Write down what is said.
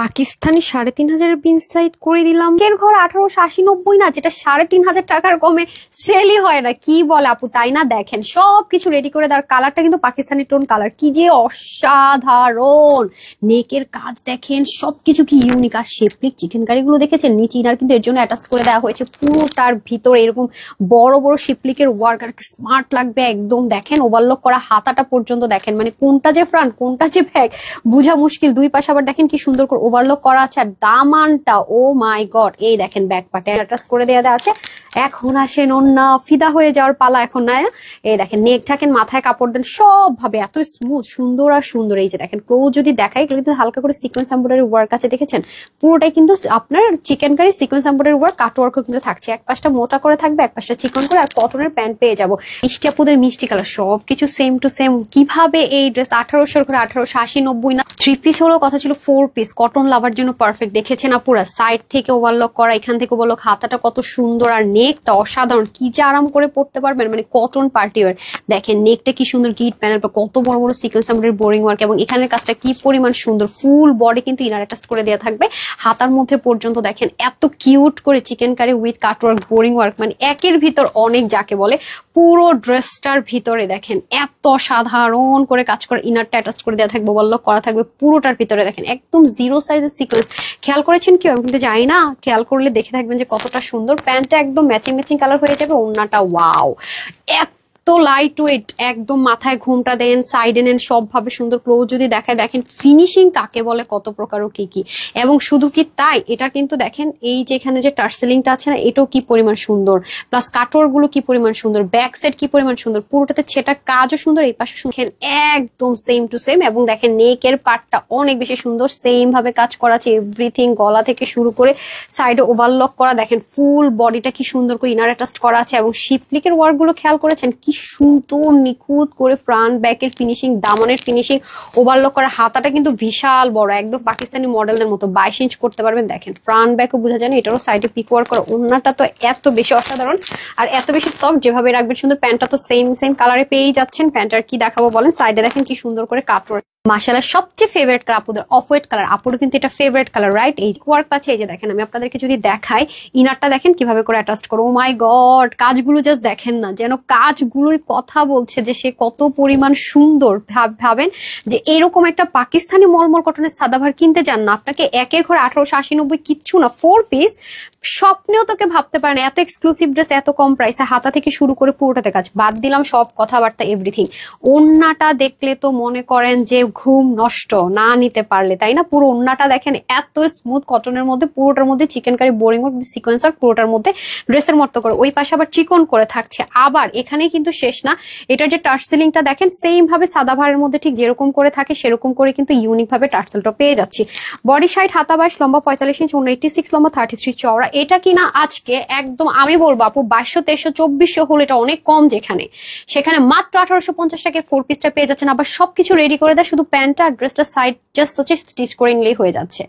Pakistani ৩,৫০০ inside করে দিলাম। এর ঘর ১৮৮০-৯০ না, যেটা ৩,৫০০ টাকার কমে সেলই হয় না। কি বলে আপু, তাই না? দেখেন সবকিছু রেডি করে দেওয়ার, কালারটা কিন্তু পাকিস্তানি টোন কালার, কি যে অসাধারণ। নেকের কাজ দেখেন, সবকিছু কি ইউনিক। আর শেপলিক চিকেন কারি গুলো দেখেছেন, নিচে ইনার কিন্তু এর জন্য অ্যাটাচ করে দেওয়া হয়েছে। পুরোটার ভিতরে এরকম বড় বড় শেপলিকের ওয়ার্ক, আর স্মার্ট লাগবে একদম। দেখেন ওভারলক করা হাতাটা পর্যন্ত দেখেন, মানে কোনটা যে ফ্রন্ট কোনটা যে ব্যাক বুঝা মুশকিল। দুই পাশে আবার দেখেন কি সুন্দর করে ওভারলক করা আছে। আর দামানটা ও মাই গড, এই দেখেন ব্যাক পার্টে অ্যাটাচ করে দেওয়া আছে। এখন আসেন ওন্না, ফিদা হয়ে যাওয়ার পালা এখন না। এই দেখেন নেক ঠাকেন, মাথায় কাপড় দেন, সব ভাবে এত স্মুথ সুন্দর আর সুন্দর। এই যে দেখেন ক্লোজ যদি দেখাই, এগুলো কিন্তু হালকা করে সিকোয়েন্স এমব্রয়ডারি ওয়ার্ক আছে, দেখেছেন? পুরোটাই কিন্তু আপনার chicken curry sequence embroidery work, cut ওয়ার্কও কিন্তু থাকছে। এক পাশটা মোটা করে থাকবে, এক পাশটা চিকন করে। আর কটনের প্যান্ট পেয়ে যাবো। মিষ্টি আপুদের মিষ্টি কালার, সবকিছু সেম টু সেম। কিভাবে এই ড্রেস ১৮০০ করে ১৮৮০-৯০ না। 3 পিস হলেও কথা ছিল, 4 পিস কটন লাভার জন্য পারফেক্ট। দেখেছেন আপুরা, সাইড থেকে ওভারলক করা, এখান থেকে ওভারলক, হাতাটা কত সুন্দর আর নেকটা অসাধারণ। কি যে আরাম করে পড়তে পারবেন, মানে কটন পার্টি ওয়্যার। দেখেন নেকটা কি সুন্দর, গিট প্যানেল, কত বড় বড় সিকোয়েন্স এমব্রয়ডারি বোরিং ওয়ার্ক, এবং এখানের কাজটা কি পরিমাণ সুন্দর। ফুল বডি কিন্তু ইনার অ্যাটাচ করে দেওয়া থাকবে, হাতার মধ্যে পর্যন্ত দেখেন এত কিউট করে chicken curry with cut work boring work, মানে একের ভিতর অনেক যাকে বলে। পুরো ড্রেসটার ভিতরে দেখেন এত সাধারণ করে কাজ করে, ইনারটা অ্যাটাচ করে দেওয়া থাকবে, ওভারলক করা থাকবে পুরোটার ভিতরে। দেখেন একদম জিরো সাইজের সিকোয়েন্স, খেয়াল করেছেন কি? আমি কিন্তু যাই না, খেয়াল করলে দেখে থাকবেন যে কতটা সুন্দর। প্যান্টটা একদম ম্যাচিং ম্যাচিং কালার হয়ে যাবে, ওড়নাটা ওয়াও, এত লাইট ওয়েট, একদম মাথায় ঘুমটা দেন, সাইডে নেন, সব ভাবে সুন্দর। ক্লোজ যদি দেখায়, দেখেন ফিনিশিং কাকে বলে, কত প্রকার ও কি কি। এবং শুধু কি তাই, এটা কিন্তু দেখেন এই যে এখানে যে টার্সেলিংটা আছে না, এটাও কি পরিমাণ সুন্দর, প্লাস কাটওয়ার্ক গুলো কি পরিমাণ সুন্দর, ব্যাক সাইড কি পরিমাণ সুন্দর, পুরোটাতে ছেটা কাজও সুন্দর, এই পাশে দেখেন একদম সেম টু সেম। এবং দেখেন নেকের পার্টটা অনেক বেশি সুন্দর, সেম ভাবে কাজ করা আছে, এভরিথিং, গলা থেকে শুরু করে সাইডে ওভারলক করা। দেখেন ফুল বডিটা কি সুন্দর করে ইনার অ্যাটাচ করা আছে। এবং শিপলিকের ওয়ার্ক গুলো খেয়াল করেছেন, কি সুন্দর নিখুঁত করে ফ্রন্ট ব্যাকের ফিনিশিং, দামনের ফিনিশিং, ওভারলক করা। হাতাটা কিন্তু বিশাল বড়, একদম পাকিস্তানি মডেলদের মতো, 22 ইঞ্চ করতে পারবেন। দেখেন ফ্রন্ট ব্যাকও বোঝা যায় না, এটারও সাইডে পিক ওয়ার্ক করা। ওড়নাটা তো এত বেশি অসাধারণ আর এত বেশি সফট, যেভাবে রাখবেন সুন্দর। প্যান্টটা তো সেম সেম কালারে পেয়েই যাচ্ছেন। প্যান্টার কি দেখাবো বলেন, সাইডে দেখেন কি সুন্দর করে কাটওয়ার্ক। মাশাআল্লাহ, সবচেয়ে ফেভারিট কালার আপুদের অফ হোয়াইট কালার। আপুরও কিন্তু এটা ফেভারিট কালার, রাইট? এই ওয়ার্ক আছে, এই যে দেখেন আমি আপনাদেরকে যদি দেখাই, ইনারটা দেখেন কিভাবে করে অ্যাটাচ করো। ও মাই গড, কাজগুলো জাস্ট দেখেন না, যেন কাজগুলোই কথা বলছে যে সে কত পরিমাণ সুন্দর। ভাবেন যে এরকম একটা পাকিস্তানি মলমল কটনের সাদাভার কিনতে যান না, আপনাকে একের ঘরে ১৮৮০-৯০ কিচ্ছু না, 4 পিস স্বপ্নেও তোকে ভাবতে পারেন। এত এক্সক্লুসিভ ড্রেস, এত কম প্রাইসে, হাতা থেকে শুরু করে পুরোটাতে কাজ, বাদ দিলাম সব কথাবার্তা এভরিথিং। ওড়নাটা দেখলে তো মনে করেন যে ঘুম নষ্ট না নিতে পারলে, তাই না? পুরো ওড়নাটা দেখেন এত স্মুথ কটনের মধ্যে, পুরোটার মধ্যে চিকেন কারি বোরিং সিকোয়েন্সার, পুরোটার মধ্যে ড্রেসের মতো করে, ওই পাশে আবার চিকন করে থাকছে। আবার এখানেই কিন্তু শেষ না, এটার যে টার্সেলিংটা দেখেন সেম ভাবে সাদাভারের মধ্যে ঠিক যেরকম করে থাকে সেরকম করে কিন্তু ইউনিক ভাবে টার্সেলটা পেয়ে যাচ্ছি। বডি সাইড হাতা 22, লম্বা 45 ইঞ্চ, 86, লম্বা 33 চওড়া। এটা কিনা আজকে একদম আমি বলবো আপু 2200, 2300, 2400 হলো এটা অনেক কম, যেখানে সেখানে মাত্র 1850 টাকায় 4 পিসটা পেয়ে যাচ্ছেন। আবার সবকিছু রেডি করে দেয়, শুধু প্যান্টটা আর ড্রেসটা সাইড জাস্ট হচ্ছে স্টিচ করে নিলেই হয়ে যাচ্ছে।